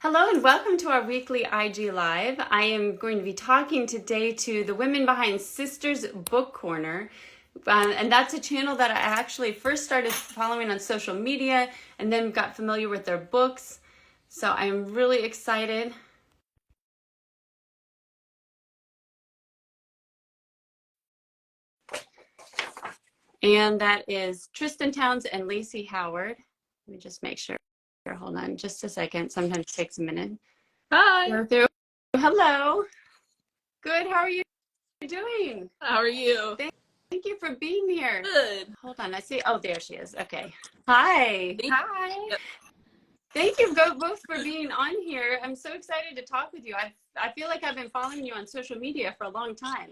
Hello and welcome to our weekly IG Live. I am going to be talking today to the women behind Sisters Book Corner. And that's a channel that I actually first started following on social media and then got familiar with their books. So I'm really excited. And that is Tristan Towns and Lacey Howard. Let me just make sure. Hold on just a second. Sometimes it takes a minute. Hi. Go through. Hello. Good. How are you doing? How are you? Thank you for being here. Good. Hold on. I see. Oh, there she is. Okay. Hi. Hi. Thank you both for being on here. I'm so excited to talk with you. I feel like I've been following you on social media for a long time.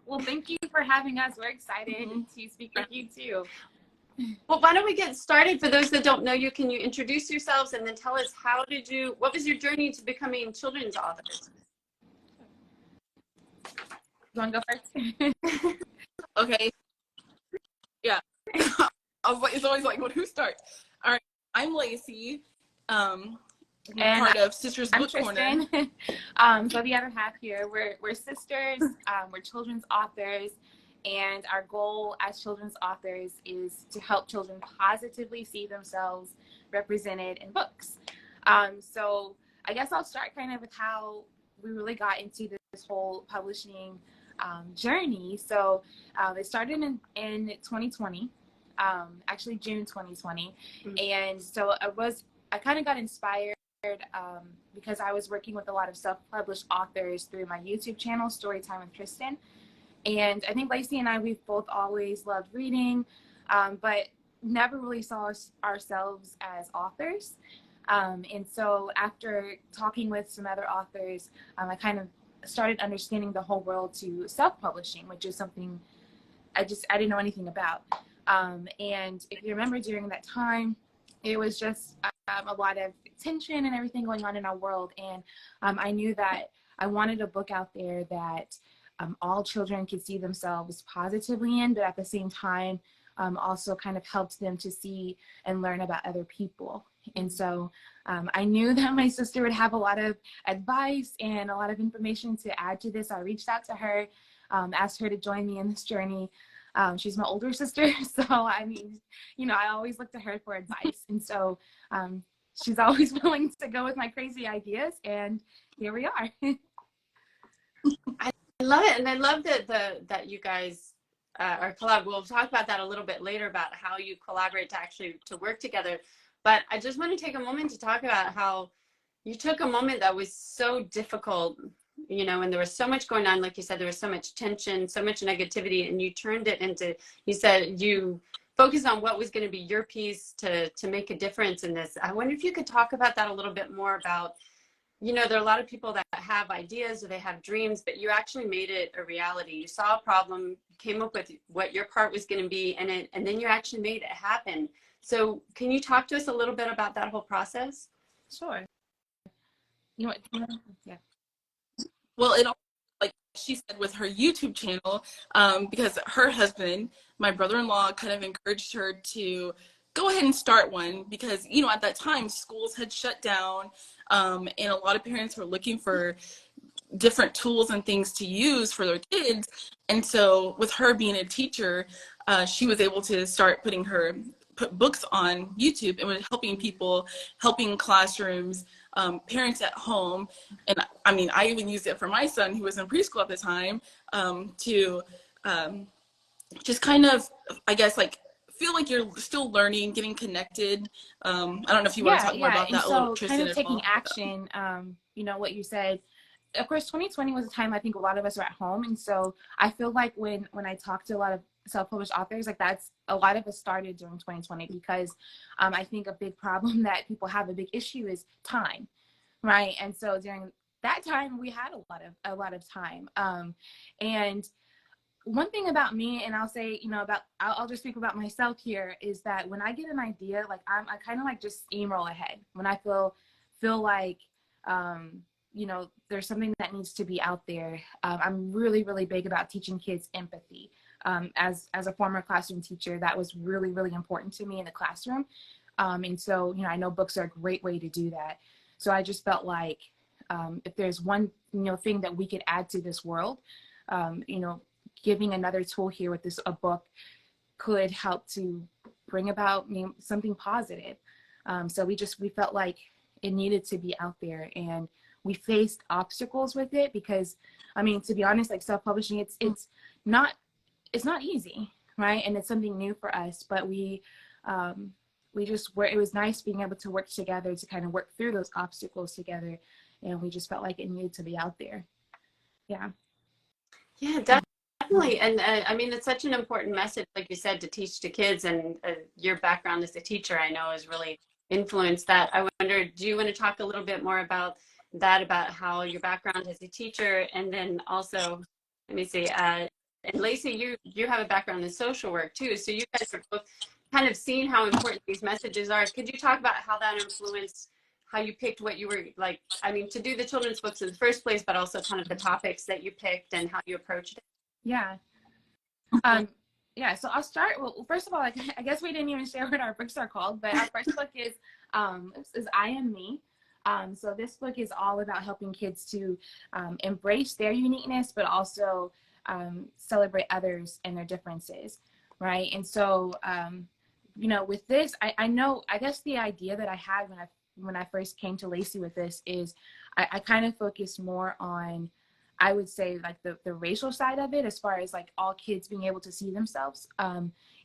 Well, thank you for having us. We're excited to speak with you too. Well, why don't we get started? For those that don't know you, can you introduce yourselves and then tell us what was your journey to becoming children's authors? You want to go first? Okay. Yeah. It's always like, who starts? All right. I'm Lacey. And part of Sisters Book Corner. So the other half here, we're sisters. We're children's authors. And our goal as children's authors is to help children positively see themselves represented in books. So I guess I'll start kind of with how we really got into this whole publishing journey. So it started in 2020, actually June 2020. And so I kind of got inspired because I was working with a lot of self-published authors through my YouTube channel, Storytime with Tristan. And I think Lacey and we've both always loved reading, but never really saw ourselves as authors. And so after talking with some other authors, I kind of started understanding the whole world to self-publishing, which is something I didn't know anything about. And if you remember during that time, it was just a lot of tension and everything going on in our world. And I knew that I wanted a book out there that all children could see themselves positively in, but at the same time, also kind of helped them to see and learn about other people. And so I knew that my sister would have a lot of advice and a lot of information to add to this. I reached out to her, asked her to join me in this journey. She's my older sister, so I mean, I always look to her for advice. And so she's always willing to go with my crazy ideas, and here we are. I love it, and I love that you guys are collab. We'll talk about that a little bit later about how you collaborate to work together. But I just want to take a moment to talk about how you took a moment that was so difficult, and there was so much going on. Like you said, there was so much tension, so much negativity, and you turned it into, you said you focused on what was going to be your piece to make a difference in this. I wonder if you could talk about that a little bit more about, there are a lot of people that have ideas or they have dreams, but you actually made it a reality. You saw a problem, came up with what your part was going to be in it, and then you actually made it happen. So can you talk to us a little bit about that whole process? Sure. Yeah. Well, it all, like she said, with her YouTube channel, because her husband, my brother-in-law, kind of encouraged her to go ahead and start one because, at that time schools had shut down, and a lot of parents were looking for different tools and things to use for their kids. And so with her being a teacher, she was able to start put books on YouTube and was helping people, helping classrooms, parents at home. And I mean, I even used it for my son who was in preschool at the time, to just kind of, I guess, like feel like you're still learning, getting connected. I don't know if you want to talk more about that. So kind of taking action, what you said. Of course, 2020 was a time I think a lot of us were at home. And so I feel like when I talk to a lot of self-published authors, like that's a lot of us started during 2020 because I think a big problem that people have, a big issue is time, right? And so during that time, we had a lot of time. And one thing about me, and I'll say, I'll just speak about myself here, is that when I get an idea, like I kind of like just steamroll ahead. When I feel like, there's something that needs to be out there. I'm really, really big about teaching kids empathy. As a former classroom teacher, that was really, really important to me in the classroom. And so, I know books are a great way to do that. So I just felt like if there's one, thing that we could add to this world, giving another tool here with a book could help to bring about something positive. So we felt like it needed to be out there, and we faced obstacles with it because, to be honest, like self-publishing, it's not easy, right? And it's something new for us, but it was nice being able to work together to kind of work through those obstacles together. And we just felt like it needed to be out there. Yeah. Yeah, definitely. And it's such an important message, like you said, to teach to kids. And your background as a teacher, I know, has really influenced that. I wonder, do you want to talk a little bit more about that, about how your background as a teacher, and then also, let me see, and Lacey, you have a background in social work too. So you guys are both kind of seeing how important these messages are. Could you talk about how that influenced how you picked what you were like, to do the children's books in the first place, but also kind of the topics that you picked and how you approached it? Yeah. Yeah, so I'll start. Well, first of all, I guess we didn't even share what our books are called, but our first book is I Am Me. So this book is all about helping kids to embrace their uniqueness, but also celebrate others and their differences, right? And so, with this, I guess the idea that I had when I first came to Lacey with this is I kind of focused more on, I would say, like the racial side of it, as far as like all kids being able to see themselves.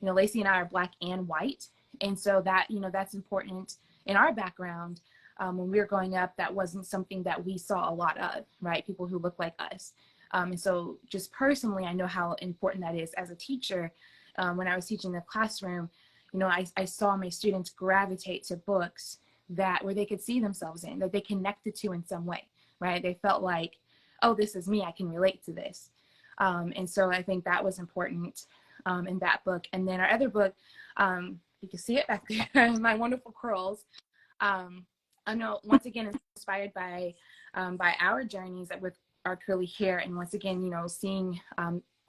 Lacey and I are Black and white. And so that, that's important in our background. When we were growing up, that wasn't something that we saw a lot of, right? People who look like us. And so just personally, I know how important that is as a teacher. When I was teaching the classroom, I saw my students gravitate to books where they could see themselves in, that they connected to in some way, right? They felt like, oh, this is me, I can relate to this. And so I think that was important in that book. And then our other book, you can see it back there, My Wonderful Curls. I know, once again, inspired by our journeys with our curly hair. And once again, seeing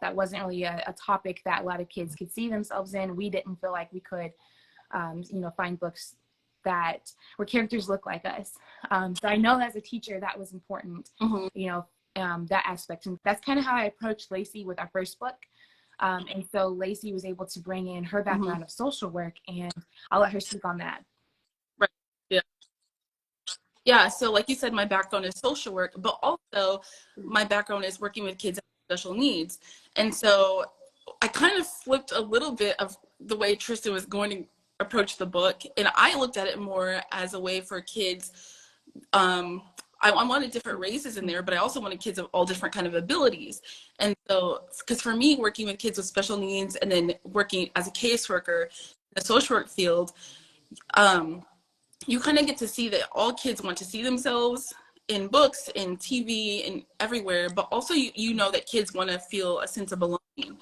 that wasn't really a topic that a lot of kids could see themselves in. We didn't feel like we could, find books where characters look like us. So I know as a teacher, that was important, that aspect. And that's kind of how I approached Lacey with our first book. And so Lacey was able to bring in her background of social work, and I'll let her speak on that. Right. Yeah. Yeah. So like you said, my background is social work, but also my background is working with kids with special needs. And so I kind of flipped a little bit of the way Tristan was going to approach the book. And I looked at it more as a way for kids. I wanted different races in there, but I also wanted kids of all different kind of abilities. And so, because for me, working with kids with special needs and then working as a caseworker in the social work field, you kind of get to see that all kids want to see themselves in books, in TV, and everywhere, but also you know that kids want to feel a sense of belonging.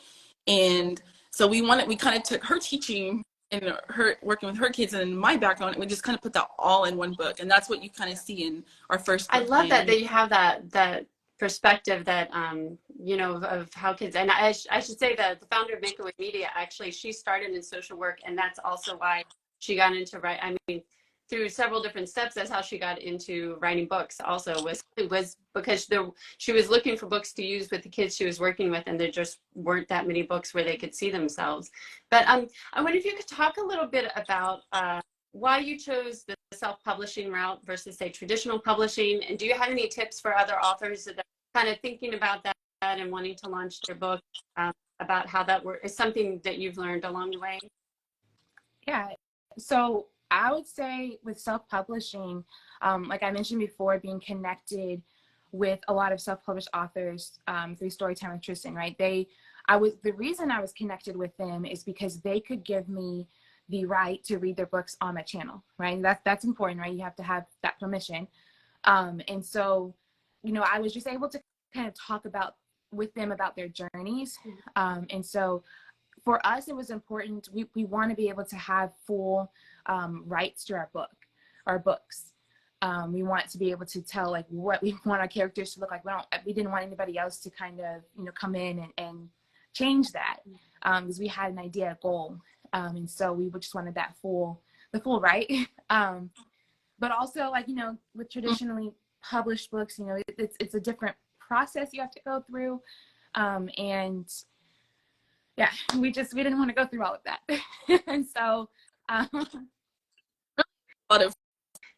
And so we kind of took her teaching and her working with her kids and my background, and we just kind of put that all in one book. And that's what you kind of see in our first book. I love that you have that perspective that of how kids, and I should say that the founder of Make a Way Media, actually, she started in social work, and that's also why she got into through several different steps. That's how she got into writing books. Also, was because she was looking for books to use with the kids she was working with, and there just weren't that many books where they could see themselves. But I wonder if you could talk a little bit about why you chose the self-publishing route versus, say, traditional publishing, and do you have any tips for other authors that are kind of thinking about that and wanting to launch their book, about how that is something that you've learned along the way? Yeah. So I would say with self-publishing, like I mentioned before, being connected with a lot of self-published authors through Storytime with Tristan, right? The reason I was connected with them is because they could give me the right to read their books on my channel, right? That's important, right? You have to have that permission. And so, I was just able to kind of talk with them about their journeys. And so for us, it was important. We want to be able to have full rights to our books. We want to be able to tell like what we want our characters to look like. We didn't want anybody else to kind of, come in and change that, because we had an idea, a goal. And so we just wanted the full right. but also like, you know, with traditionally published books, you know, it's a different process you have to go through. And yeah, we didn't want to go through all of that. And so, A lot of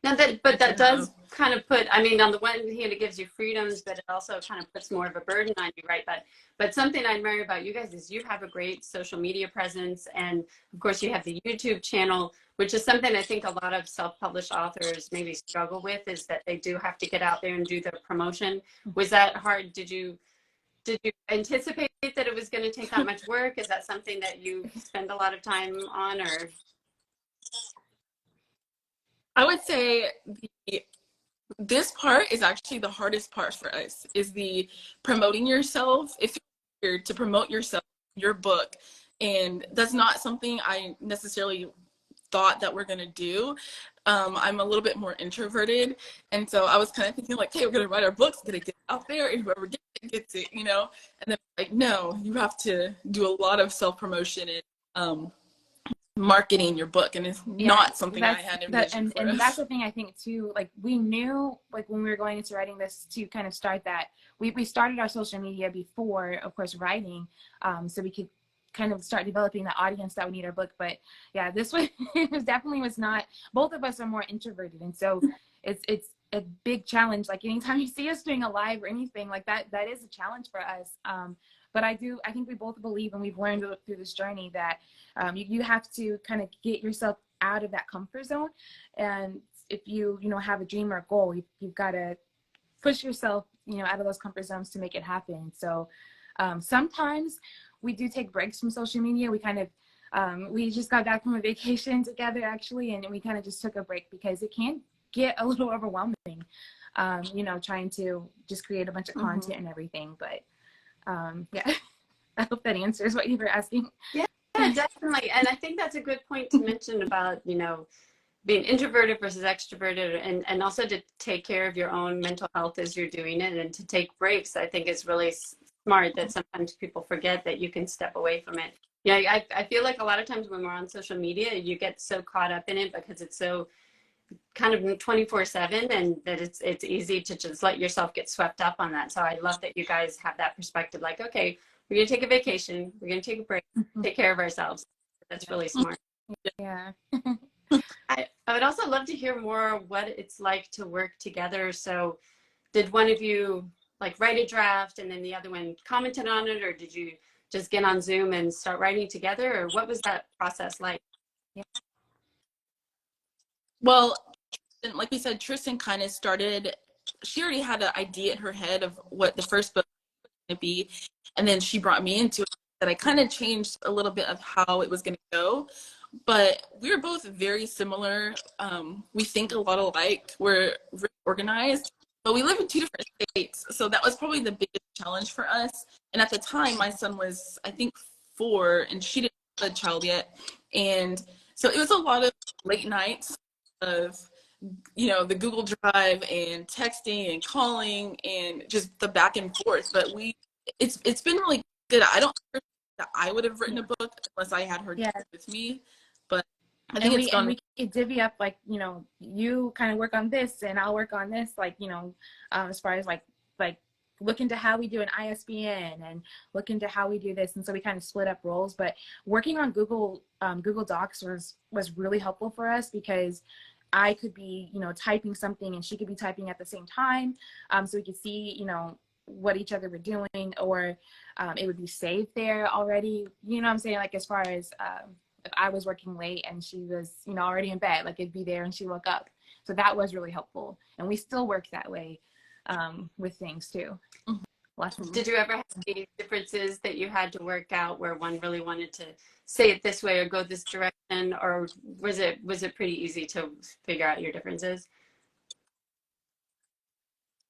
Now that does kind of put, I mean, on the one hand, it gives you freedoms, but it also kind of puts more of a burden on you, right? But something I admire about you guys is you have a great social media presence. And of course, you have the YouTube channel, which is something I think a lot of self-published authors maybe struggle with, is that they do have to get out there and do the promotion. Was that hard? Did you anticipate that it was going to take that much work? Is that something that you spend a lot of time on, or? I would say this part is actually the hardest part for us, is the promoting yourself. If you're here to promote yourself, your book, and that's not something I necessarily thought that we're going to do. I'm a little bit more introverted, and so I was kind of thinking like, hey, we're going to write our books, going to get out there, and whoever gets it, you know. And then like, no, you have to do a lot of self-promotion and marketing your book, and it's not something I had envisioned for us. And that's the thing, I think too, like we knew like when we were going into writing this to kind of start that, we started our social media before, of course, writing, so we could kind of start developing the audience that would need our book. But yeah, this one it definitely was not, both of us are more introverted, and so it's a big challenge. Like anytime you see us doing a live or anything like that, that is a challenge for us. But I think we both believe, and we've learned through this journey, that you have to kind of get yourself out of that comfort zone. And if you have a dream or a goal, you've got to push yourself, out of those comfort zones to make it happen. So sometimes we do take breaks from social media. We kind of, we just got back from a vacation together actually, and we kind of just took a break because it can get a little overwhelming, trying to just create a bunch of content and everything. But yeah, I hope that answers what you were asking. Yeah, definitely. And I think that's a good point to mention about, being introverted versus extroverted, and also to take care of your own mental health as you're doing it, and to take breaks. I think is really smart, that sometimes people forget that you can step away from it. I feel like a lot of times when we're on social media, you get so caught up in it because it's so kind of 24/7, and that it's easy to just let yourself get swept up on that. So I love that you guys have that perspective, like, okay, we're going to take a vacation, we're going to take a break, take care of ourselves. That's really smart. Yeah. I would also love to hear more what it's like to work together. So did one of you like write a draft and then the other one commented on it, or did you just get on Zoom and start writing together, or what was that process like? Yeah. Well, like we said, Tristan kind of started, she already had an idea in her head of what the first book was going to be. And then she brought me into it, that I kind of changed a little bit of how it was going to go. But we're both very similar. We think a lot alike. We're very organized, but we live in two different states. So that was probably the biggest challenge for us. And at the time, my son was, I think, 4, and she didn't have a child yet. And so it was a lot of late nights of, the Google Drive and texting and calling and just the back and forth. But it's been really good. I don't think that I would have written a book unless I had her with me. But I think it's gone. And we could divvy up, like, you kind of work on this and I'll work on this, like, as far as like look into how we do an ISBN and look into how we do this. And so we kind of split up roles. But working on Google Docs was really helpful for us, because I could be, typing something and she could be typing at the same time. So we could see, what each other were doing, or it would be saved there already. You know what I'm saying? Like, as far as if I was working late and she was, already in bed, like it'd be there and she woke up. So that was really helpful. And we still work that way with things too. Did you ever have any differences that you had to work out where one really wanted to say it this way or go this direction, or was it pretty easy to figure out your differences?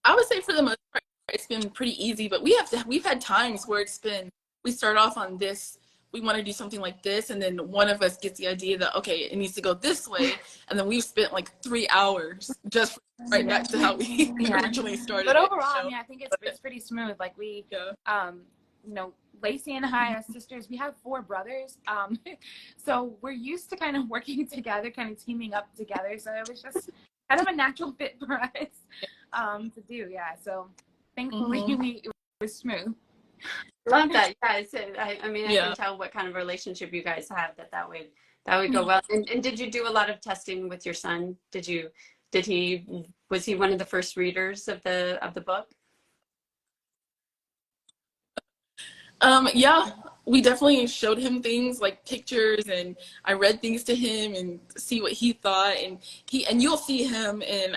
I would say for the most part, it's been pretty easy, but we've had times where we start off on this, we want to do something like this, and then one of us gets the idea that, okay, it needs to go this way, and then we've spent like 3 hours just right back to how we originally started. But overall, I think it's pretty smooth. Like Lacey and I, as sisters, we have 4 brothers, so we're used to kind of working together, kind of teaming up together. So it was just kind of a natural fit for us to do. Yeah. So thankfully it was smooth. Love that. Yeah, I mean, I Yeah. can tell what kind of relationship you guys have that would go well. And did you do a lot of testing with your son? Was he one of the first readers of the book? Yeah, we definitely showed him things like pictures, and I read things to him and see what he thought, and you'll see him in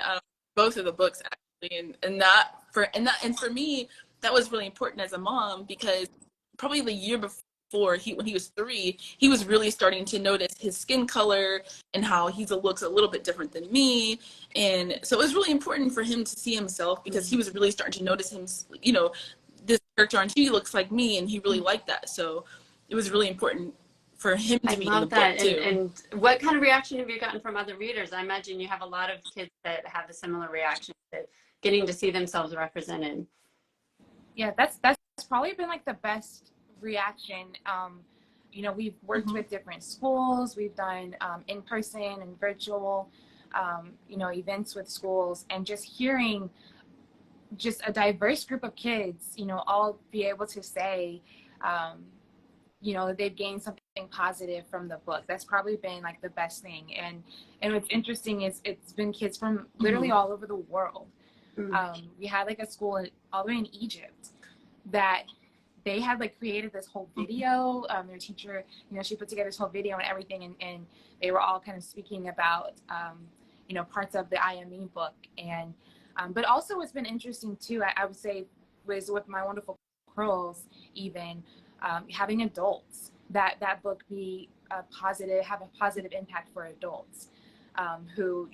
both of the books actually, and for me that was really important as a mom, because probably the year before, when he was 3, he was really starting to notice his skin color and how he looks a little bit different than me, and so it was really important for him to see himself, because he was really starting to notice him, this character on TV looks like me, and he really liked that. So it was really important for him I to be in the love book that. too. And what kind of reaction have you gotten from other readers? I imagine you have a lot of kids that have a similar reaction to getting to see themselves represented. Yeah, that's probably been like the best reaction. We've worked with different schools. We've done in person and virtual, events with schools, and just hearing just a diverse group of kids, all be able to say, they've gained something positive from the book. That's probably been like the best thing. And what's interesting is it's been kids from literally all over the world. We had like a school all the way in Egypt that they had like created this whole video. Their teacher, she put together this whole video and everything, and they were all kind of speaking about, parts of the IME book. And but also what's been interesting too, I would say, was with My Wonderful Curls, even having adults, that book have a positive impact for adults who,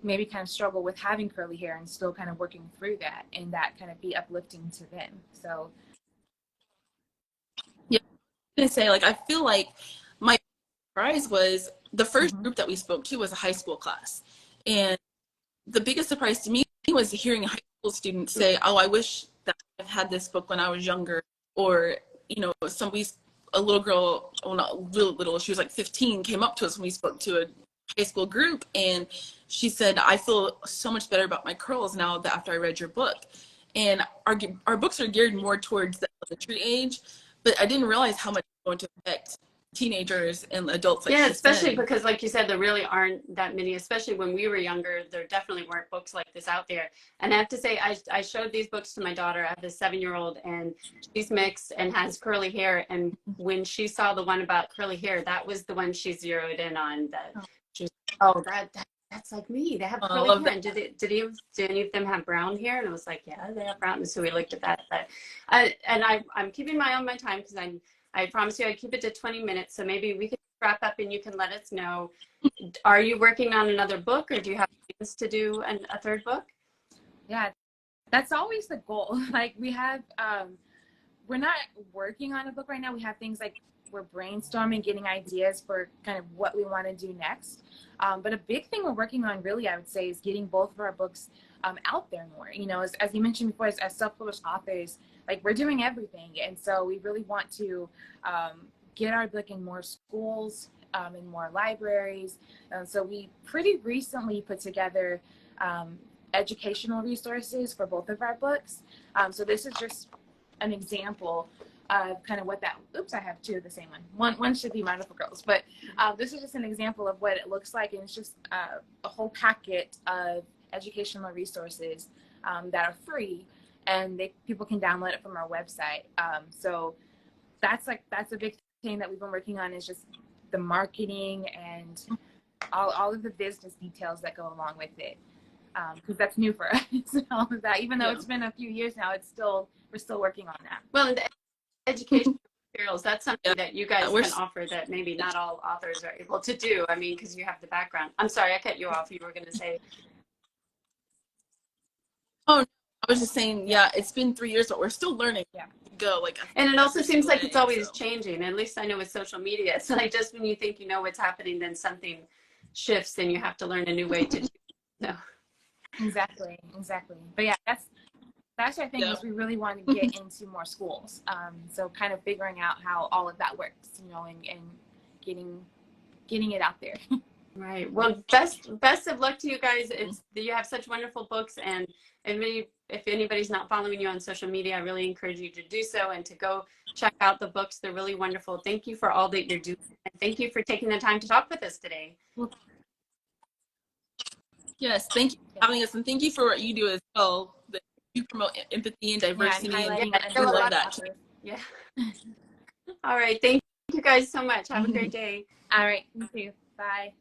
maybe kind of struggle with having curly hair and still kind of working through that, and that kind of be uplifting to them. So Yeah, I was gonna say, like, I feel like my surprise was the first group that we spoke to was a high school class, and the biggest surprise to me was hearing a high school student say, "Oh, I wish that I had this book when I was younger," or a little girl, well, not little little, she was like 15, came up to us when we spoke to a high school group, and she said, "I feel so much better about my curls now that after I read your book." And our books are geared more towards the elementary age, but I didn't realize how much it's going to affect teenagers and adults, like Yeah, she especially said. because, like you said, there really aren't that many, especially when we were younger, there definitely weren't books like this out there. And I have to say, I showed these books to my daughter. I have this 7-year-old, and she's mixed and has curly hair. And when she saw the one about curly hair, that was the one she zeroed in on. That she was, oh, that's like me. They have curly hair. And did any of them have brown hair? And I was like, yeah, they have brown. And so we looked at that. But I'm keeping my eye on my time, because I promise you I'd keep it to 20 minutes. So maybe we could wrap up and you can let us know. Are you working on another book, or do you have plans to do a third book? Yeah, that's always the goal. Like we have, we're not working on a book right now. We have things like we're brainstorming, getting ideas for kind of what we want to do next. But a big thing we're working on, really, I would say, is getting both of our books out there more. As you mentioned before, as self-published authors, like we're doing everything. And so we really want to get our book in more schools, in more libraries. So we pretty recently put together educational resources for both of our books. So this is just an example of kind of what that, oops, I have two of the same one should be My Wonderful Girls, but this is just an example of what it looks like, and it's just a whole packet of educational resources that are free, and people can download it from our website. So that's a big thing that we've been working on, is just the marketing and all of the business details that go along with it, because that's new for us. All of that, even though it's been a few years now, we're still working on that. Well, the educational materials, that's something that you guys can offer that maybe not all authors are able to do. I mean, because you have the background. I'm sorry, I cut you off. You were going to say. Oh, no, I was just saying, yeah, it's been 3 years, but we're still learning. Yeah. Go and it also seems like it's always changing. At least I know with social media, it's like just when you think you know what's happening, then something shifts and you have to learn a new way to do it. No. Exactly. But yeah, that's our thing, is we really want to get into more schools. So kind of figuring out how all of that works, and getting it out there. Right. Well, best of luck to you guys. It's you have such wonderful books, and if anybody's not following you on social media, I really encourage you to do so and to go check out the books. They're really wonderful. Thank you for all that you're doing. And thank you for taking the time to talk with us today. Yes, thank you for having us, and thank you for what you do as well. That you promote empathy and diversity, highlighting and we love that. Yeah. All right. Thank you guys so much. Have a great day. All right. You too. Bye.